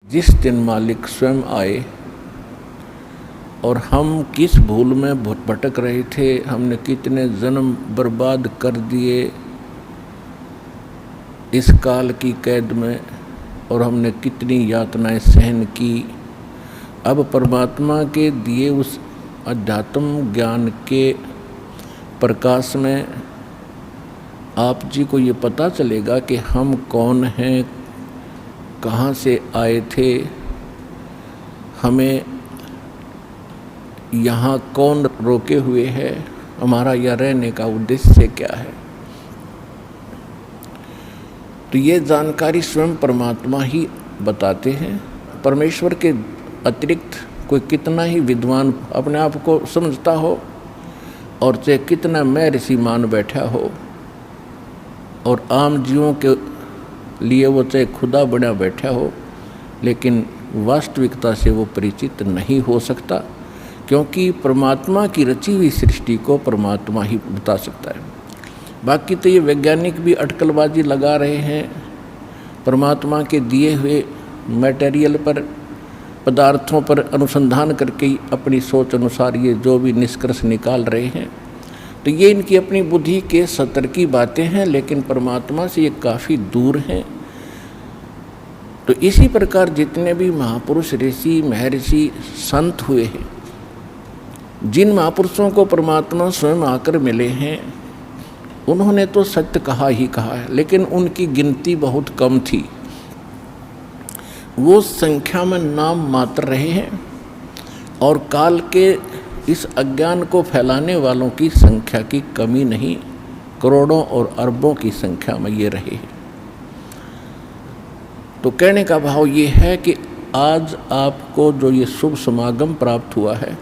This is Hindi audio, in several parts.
जिस दिन मालिक स्वयं आए और हम किस भूल में भटक रहे थे, हमने कितने जन्म बर्बाद कर दिए इस काल की कैद में, और हमने कितनी यातनाएं सहन की। अब परमात्मा के दिए उस अध्यात्म ज्ञान के प्रकाश में आप जी को ये पता चलेगा कि हम कौन हैं, कहाँ से आए थे, हमें यहाँ कौन रोके हुए है, हमारा यह रहने का उद्देश्य क्या है। तो ये जानकारी स्वयं परमात्मा ही बताते हैं। परमेश्वर के अतिरिक्त कोई कितना ही विद्वान अपने आप को समझता हो और चाहे कितना मैं ऋषि मान बैठा हो, और आम जीवों के लिए वो चाहे खुदा बना बैठा हो, लेकिन वास्तविकता से वो परिचित नहीं हो सकता, क्योंकि परमात्मा की रची हुई सृष्टि को परमात्मा ही बता सकता है। बाकी तो ये वैज्ञानिक भी अटकलबाजी लगा रहे हैं, परमात्मा के दिए हुए मटेरियल पर, पदार्थों पर अनुसंधान करके अपनी सोच अनुसार ये जो भी निष्कर्ष निकाल रहे हैं, तो ये इनकी अपनी बुद्धि के स्तर की बातें हैं, लेकिन परमात्मा से ये काफ़ी दूर हैं। तो इसी प्रकार जितने भी महापुरुष, ऋषि, महर्षि, संत हुए हैं, जिन महापुरुषों को परमात्मा स्वयं आकर मिले हैं, उन्होंने तो सत्य कहा ही कहा है, लेकिन उनकी गिनती बहुत कम थी। वो संख्या में नाम मात्र रहे हैं, और काल के इस अज्ञान को फैलाने वालों की संख्या की कमी नहीं, करोड़ों और अरबों की संख्या में ये रहे हैं। तो कहने का भाव ये है कि आज आपको जो ये शुभ समागम प्राप्त हुआ है,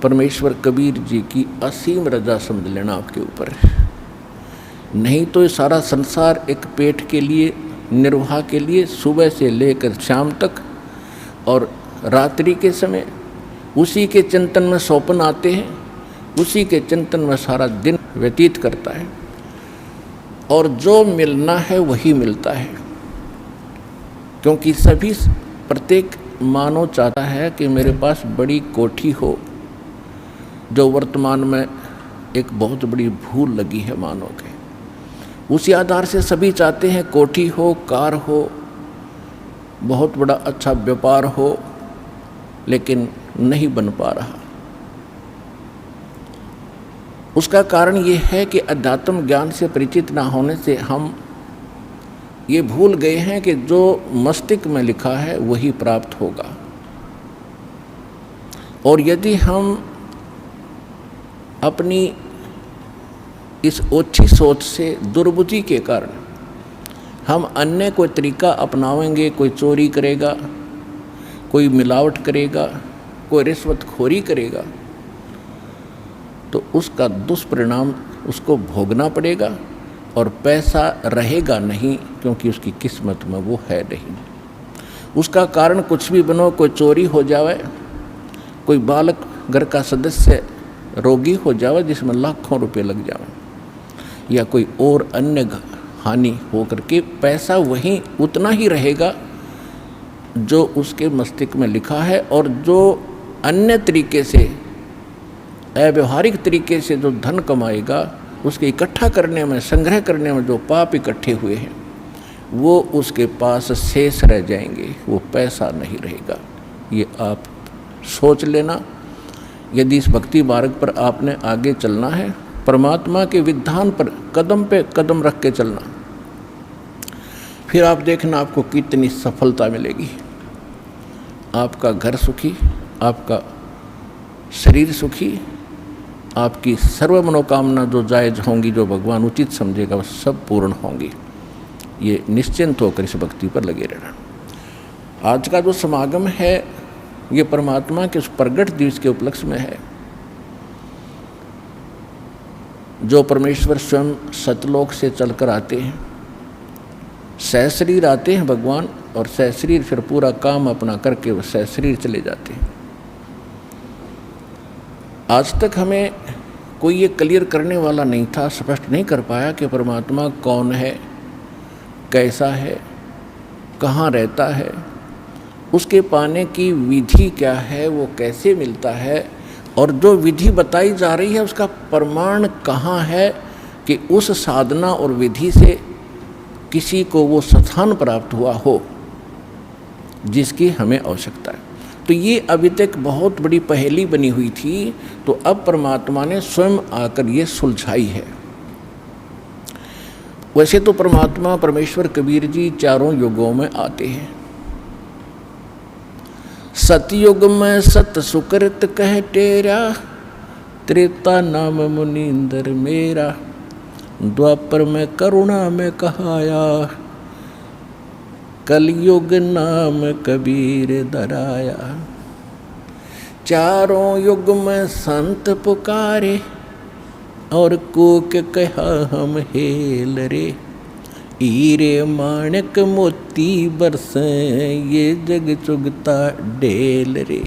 परमेश्वर कबीर जी की असीम रजा समझ लेना आपके ऊपर। नहीं तो ये सारा संसार एक पेट के लिए, निर्वाह के लिए सुबह से लेकर शाम तक और रात्रि के समय उसी के चिंतन में सौपन आते हैं, उसी के चिंतन में सारा दिन व्यतीत करता है, और जो मिलना है वही मिलता है। क्योंकि सभी, प्रत्येक मानव चाहता है कि मेरे पास बड़ी कोठी हो, जो वर्तमान में एक बहुत बड़ी भूल लगी है मानव के। उसी आधार से सभी चाहते हैं कोठी हो, कार हो, बहुत बड़ा अच्छा व्यापार हो, लेकिन नहीं बन पा रहा। उसका कारण ये है कि अध्यात्म ज्ञान से परिचित ना होने से हम ये भूल गए हैं कि जो मस्तिष्क में लिखा है वही प्राप्त होगा। और यदि हम अपनी इस ओछी सोच से, दुर्बुद्धि के कारण हम अन्य कोई तरीका अपनाएंगे, कोई चोरी करेगा, कोई मिलावट करेगा, कोई रिश्वतखोरी करेगा, तो उसका दुष्परिणाम उसको भोगना पड़ेगा, और पैसा रहेगा नहीं, क्योंकि उसकी किस्मत में वो है नहीं। उसका कारण कुछ भी बनो, कोई चोरी हो जावे, कोई बालक घर का सदस्य रोगी हो जावे जिसमें लाखों रुपए लग जावे, या कोई और अन्य हानि हो करके पैसा वहीं उतना ही रहेगा जो उसके मस्तिष्क में लिखा है, और जो अन्य तरीके से, अव्यवहारिक तरीके से जो धन कमाएगा, उसके इकट्ठा करने में, संग्रह करने में जो पाप इकट्ठे हुए हैं, वो उसके पास शेष रह जाएंगे, वो पैसा नहीं रहेगा। ये आप सोच लेना। यदि इस भक्ति मार्ग पर आपने आगे चलना है, परमात्मा के विधान पर कदम पे कदम रख के चलना, फिर आप देखना आपको कितनी सफलता मिलेगी। आपका घर सुखी, आपका शरीर सुखी, आपकी सर्व मनोकामना जो जायज होंगी, जो भगवान उचित समझेगा, वह सब पूर्ण होंगी। ये निश्चिंत होकर इस भक्ति पर लगे रहना। आज का जो समागम है, ये परमात्मा के उस प्रगट दिवस के उपलक्ष्य में है, जो परमेश्वर स्वयं सतलोक से चलकर आते हैं। सहशरीर आते हैं भगवान, और सहशरीर फिर पूरा काम अपना करके वो सहशरीर चले जाते हैं। आज तक हमें कोई ये क्लियर करने वाला नहीं था, स्पष्ट नहीं कर पाया कि परमात्मा कौन है, कैसा है, कहाँ रहता है, उसके पाने की विधि क्या है, वो कैसे मिलता है, और जो विधि बताई जा रही है उसका प्रमाण कहाँ है कि उस साधना और विधि से किसी को वो स्थान प्राप्त हुआ हो जिसकी हमें आवश्यकता है। तो ये अभी तक बहुत बड़ी पहेली बनी हुई थी, तो अब परमात्मा ने स्वयं आकर ये सुलझाई है। वैसे तो परमात्मा परमेश्वर कबीर जी चारों युगों में आते हैं। सतयुग में सत सुकृत कह टेरा, त्रेता नाम मुनींद्र मेरा, द्वापर में करुणा में कहाया, कलयुग नाम कबीर दराया। चारों युग में संत पुकारे, और कूक कहा हम हेल रे, हीरे माणक मोती बरसे, ये जग चुगता ढेल रे।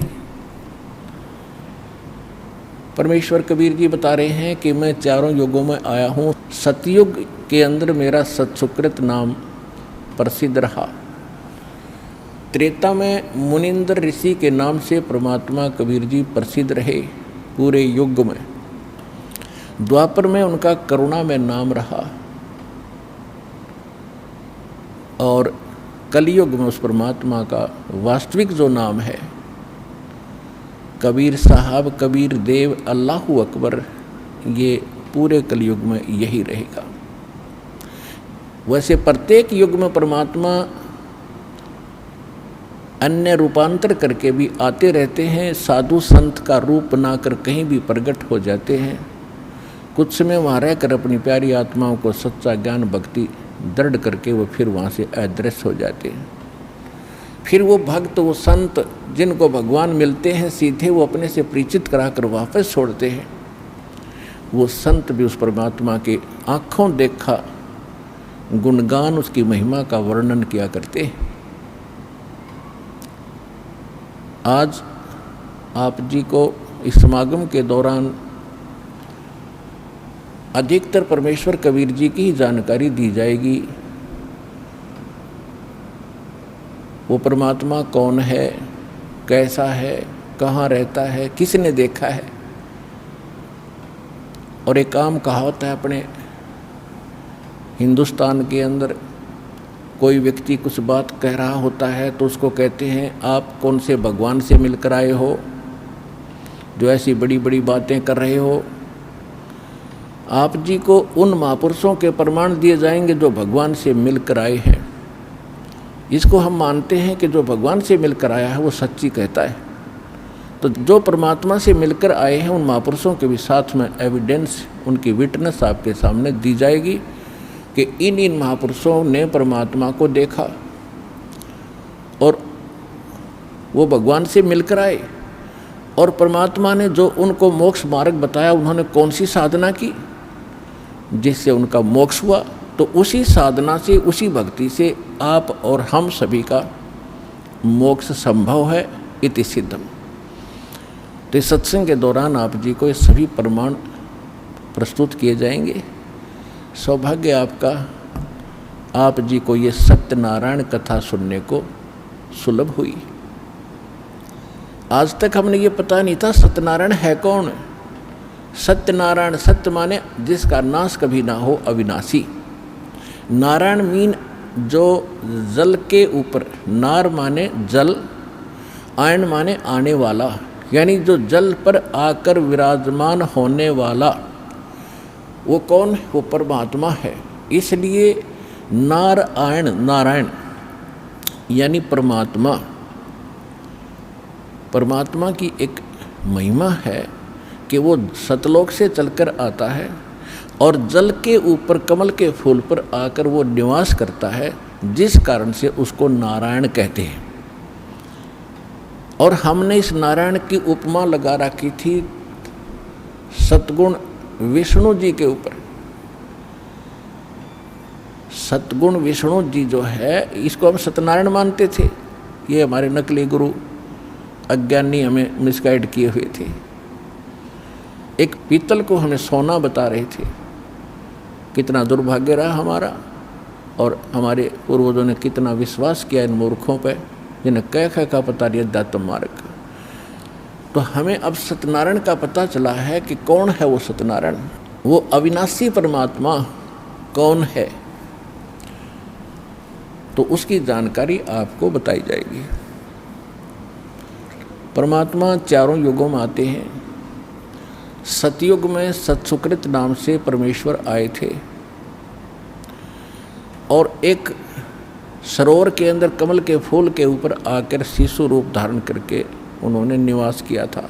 परमेश्वर कबीर जी बता रहे हैं कि मैं चारों युगों में आया हूँ। सतयुग के अंदर मेरा सत्सुकृत नाम प्रसिद्ध रहा। त्रेता में मुनिंद्र ऋषि के नाम से परमात्मा कबीर जी प्रसिद्ध रहे पूरे युग में। द्वापर में उनका करुणा में नाम रहा, और कलयुग में उस परमात्मा का वास्तविक जो नाम है कबीर साहब, कबीर देव, अल्लाहु अकबर, ये पूरे कलयुग में यही रहेगा। वैसे प्रत्येक युग में परमात्मा अन्य रूपांतर करके भी आते रहते हैं, साधु संत का रूप बनाकर कहीं भी प्रकट हो जाते हैं। कुछ समय वहाँ रहकर अपनी प्यारी आत्माओं को सच्चा ज्ञान भक्ति दृढ़ करके वो फिर वहाँ से अदृश्य हो जाते हैं। फिर वो भक्त, वो संत जिनको भगवान मिलते हैं सीधे वो अपने से परिचित कराकर वापस छोड़ते हैं। वो संत भी उस परमात्मा के आँखों देखा गुणगान, उसकी महिमा का वर्णन किया करते हैं। आज आप जी को इस समागम के दौरान अधिकतर परमेश्वर कबीर जी की ही जानकारी दी जाएगी। वो परमात्मा कौन है, कैसा है, कहाँ रहता है, किसने देखा है। और एक आम कहावत है अपने हिंदुस्तान के अंदर, कोई व्यक्ति कुछ बात कह रहा होता है तो उसको कहते हैं आप कौन से भगवान से मिलकर आए हो जो ऐसी बड़ी बड़ी बातें कर रहे हो। आप जी को उन महापुरुषों के प्रमाण दिए जाएंगे जो भगवान से मिलकर आए हैं। इसको हम मानते हैं कि जो भगवान से मिलकर आया है वो सच्ची कहता है। तो जो परमात्मा से मिलकर आए हैं उन महापुरुषों के भी साथ में एविडेंस, उनकी विटनेस आपके सामने दी जाएगी कि इन महापुरुषों ने परमात्मा को देखा और वो भगवान से मिलकर आए, और परमात्मा ने जो उनको मोक्ष मार्ग बताया उन्होंने कौन सी साधना की जिससे उनका मोक्ष हुआ। तो उसी साधना से, उसी भक्ति से आप और हम सभी का मोक्ष संभव है, इति सिद्धम। तो इस सत्संग के दौरान आप जी को ये सभी प्रमाण प्रस्तुत किए जाएंगे। सौभाग्य आपका, आप जी को ये सत्यनारायण कथा सुनने को सुलभ हुई। आज तक हमने ये पता नहीं था सत्यनारायण है कौन। सत्यनारायण, सत्य माने जिसका नाश कभी ना हो, अविनाशी। नारायण मीन जो जल के ऊपर, नार माने जल, आयन माने आने वाला, यानी जो जल पर आकर विराजमान होने वाला। वो कौन? वो परमात्मा है। इसलिए नारायण, नारायण यानी परमात्मा। परमात्मा की एक महिमा है कि वो सतलोक से चलकर आता है और जल के ऊपर कमल के फूल पर आकर वो निवास करता है, जिस कारण से उसको नारायण कहते हैं। और हमने इस नारायण की उपमा लगा रखी थी सतगुण विष्णु जी के ऊपर। सतगुण विष्णु जी जो है, इसको हम सत्यनारायण मानते थे। ये हमारे नकली गुरु अज्ञानी हमें मिसगाइड किए हुए थे। एक पीतल को हमें सोना बता रहे थे। कितना दुर्भाग्य रहा हमारा और हमारे पूर्वजों ने कितना विश्वास किया इन मूर्खों पे, जिन्हें कह कह का पता नहीं अध्यात्म मार्ग। तो हमें अब सत्यनारायण का पता चला है कि कौन है वो सत्यनारायण, वो अविनाशी परमात्मा कौन है, तो उसकी जानकारी आपको बताई जाएगी। परमात्मा चारों युगों में आते हैं। सतयुग में सत्सुकृत नाम से परमेश्वर आए थे और एक सरोवर के अंदर कमल के फूल के ऊपर आकर शिशु रूप धारण करके उन्होंने निवास किया था।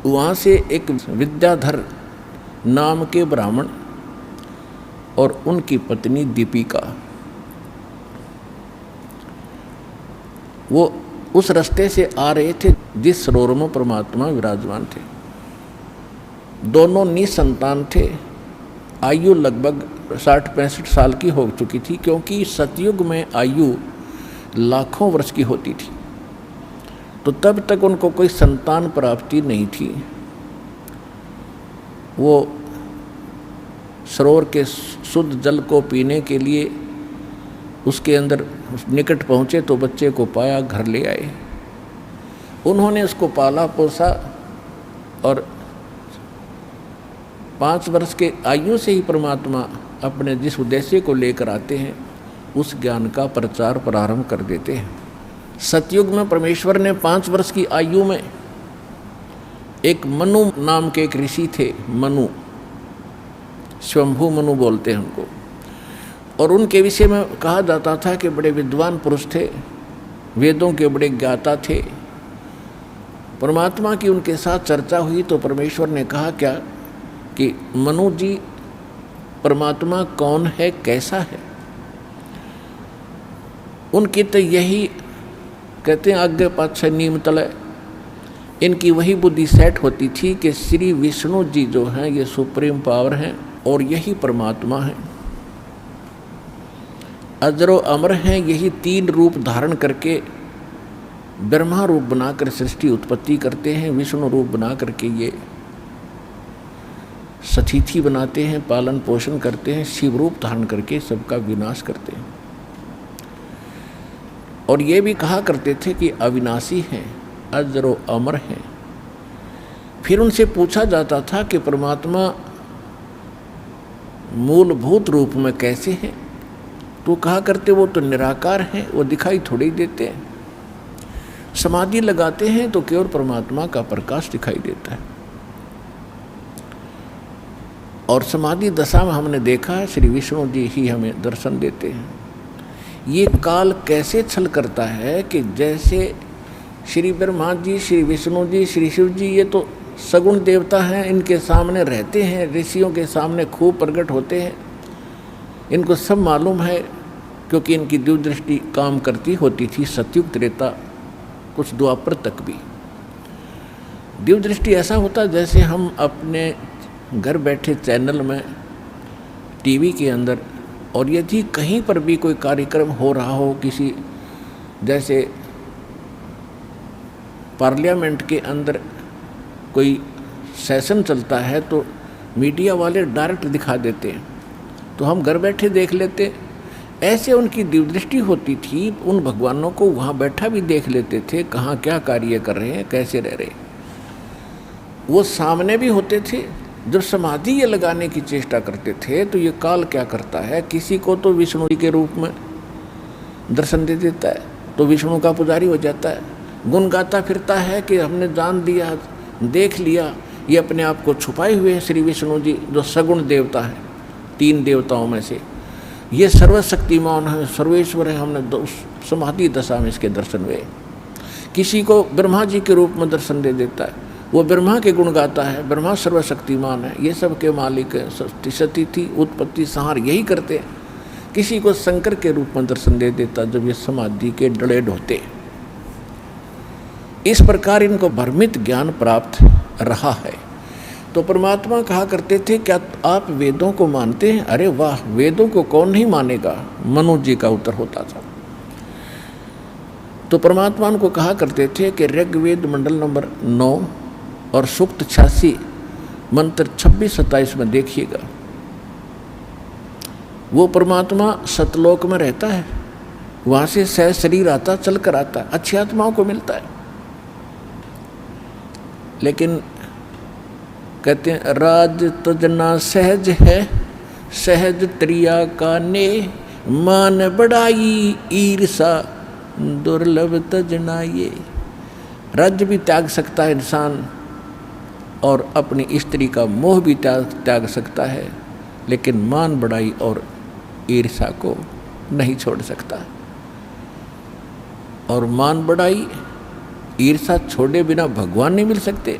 वहाँ से एक विद्याधर नाम के ब्राह्मण और उनकी पत्नी दीपिका, वो उस रास्ते से आ रहे थे जिस सरोवर में परमात्मा विराजमान थे। दोनों निसंतान थे। आयु लगभग 60-65 साल की हो चुकी थी, क्योंकि सतयुग में आयु लाखों वर्ष की होती थी। तो तब तक उनको कोई संतान प्राप्ति नहीं थी। वो सरोवर के शुद्ध जल को पीने के लिए उसके अंदर निकट पहुँचे तो बच्चे को पाया, घर ले आए। उन्होंने उसको पाला पोसा और 5 वर्ष के आयु से ही परमात्मा अपने जिस उद्देश्य को लेकर आते हैं उस ज्ञान का प्रचार प्रारंभ कर देते हैं। सतयुग में परमेश्वर ने 5 वर्ष की आयु में एक मनु नाम के एक ऋषि थे, मनु, स्वयंभू मनु बोलते हैं उनको, और उनके विषय में कहा जाता था कि बड़े विद्वान पुरुष थे, वेदों के बड़े ज्ञाता थे। परमात्मा की उनके साथ चर्चा हुई तो परमेश्वर ने कहा क्या कि मनु जी, परमात्मा कौन है, कैसा है। उनकी तो यही कहते हैं आगे पाछे नीम तले, इनकी वही बुद्धि सेट होती थी कि श्री विष्णु जी जो हैं ये सुप्रीम पावर हैं और यही परमात्मा है, अजरो अमर हैं, यही 3 रूप धारण करके ब्रह्मा रूप बनाकर सृष्टि उत्पत्ति करते हैं, विष्णु रूप बना करके ये सतिथि बनाते हैं, पालन पोषण करते हैं, शिव रूप धारण करके सबका विनाश करते हैं। और ये भी कहा करते थे कि अविनाशी हैं, अजरो अमर हैं। फिर उनसे पूछा जाता था कि परमात्मा मूलभूत रूप में कैसे हैं, तो कहा करते वो तो निराकार हैं, वो दिखाई थोड़ी देते हैं। समाधि लगाते हैं तो केवल परमात्मा का प्रकाश दिखाई देता है। और समाधि दशा में हमने देखा है श्री विष्णु जी ही हमें दर्शन देते हैं। ये काल कैसे छल करता है कि जैसे श्री ब्रह्मा जी, श्री विष्णु जी, श्री शिव जी ये तो सगुण देवता हैं, इनके सामने रहते हैं, ऋषियों के सामने खूब प्रकट होते हैं, इनको सब मालूम है क्योंकि इनकी दिव्य दृष्टि काम करती होती थी। सतयुग त्रेता कुछ द्वापर तक भी दिव्य दृष्टि ऐसा होता जैसे हम अपने घर बैठे चैनल में टीवी के अंदर, और यदि कहीं पर भी कोई कार्यक्रम हो रहा हो, किसी जैसे पार्लियामेंट के अंदर कोई सेशन चलता है तो मीडिया वाले डायरेक्ट दिखा देते हैं, तो हम घर बैठे देख लेते। ऐसे उनकी दिव्य दृष्टि होती थी, उन भगवानों को वहाँ बैठा भी देख लेते थे, कहाँ क्या कार्य कर रहे हैं, कैसे रह रहे। वो सामने भी होते थे। जब समाधि ये लगाने की चेष्टा करते थे तो ये काल क्या करता है, किसी को तो विष्णु जी के रूप में दर्शन दे देता है तो विष्णु का पुजारी हो जाता है, गुण गाता फिरता है कि हमने जान दिया, देख लिया, ये अपने आप को छुपाए हुए हैं श्री विष्णु जी जो सगुण देवता है, 3 देवताओं में से ये सर्वशक्तिमान है, सर्वेश्वर है। हमने समाधि दशा में इसके दर्शन हुए। किसी को ब्रह्मा जी के रूप में दर्शन दे देता है, वो ब्रह्मा के गुण गाता है, ब्रह्मा सर्वशक्तिमान है, ये सब के मालिक है, सतिथि उत्पत्ति संहार यही करते हैं। किसी को शंकर के रूप में दर्शन दे देता जब ये समाधि के डले ढोते। इस प्रकार इनको भ्रमित ज्ञान प्राप्त रहा है। तो परमात्मा कहा करते थे क्या आप वेदों को मानते हैं? अरे वाह, वेदों को कौन नहीं मानेगा, मनु जी का उत्तर होता था। तो परमात्मा उनको कहा करते थे कि ऋग्वेद मंडल नंबर 9 और सूक्त 86 मंत्र 26-27 में देखिएगा, वो परमात्मा सतलोक में रहता है, वहाँ से सह शरीर आता, चल कर आता, अच्छी आत्माओं को मिलता है। लेकिन कहते हैं राज तजना सहज है, सहज त्रिया का ने, मान बढ़ाई ईर्षा दुर्लभ तजना ये। राज्य भी त्याग सकता है इंसान और अपनी स्त्री का मोह भी त्याग सकता है, लेकिन मान बढ़ाई और ईर्षा को नहीं छोड़ सकता। और मान बढ़ाई ईर्षा छोड़े बिना भगवान नहीं मिल सकते।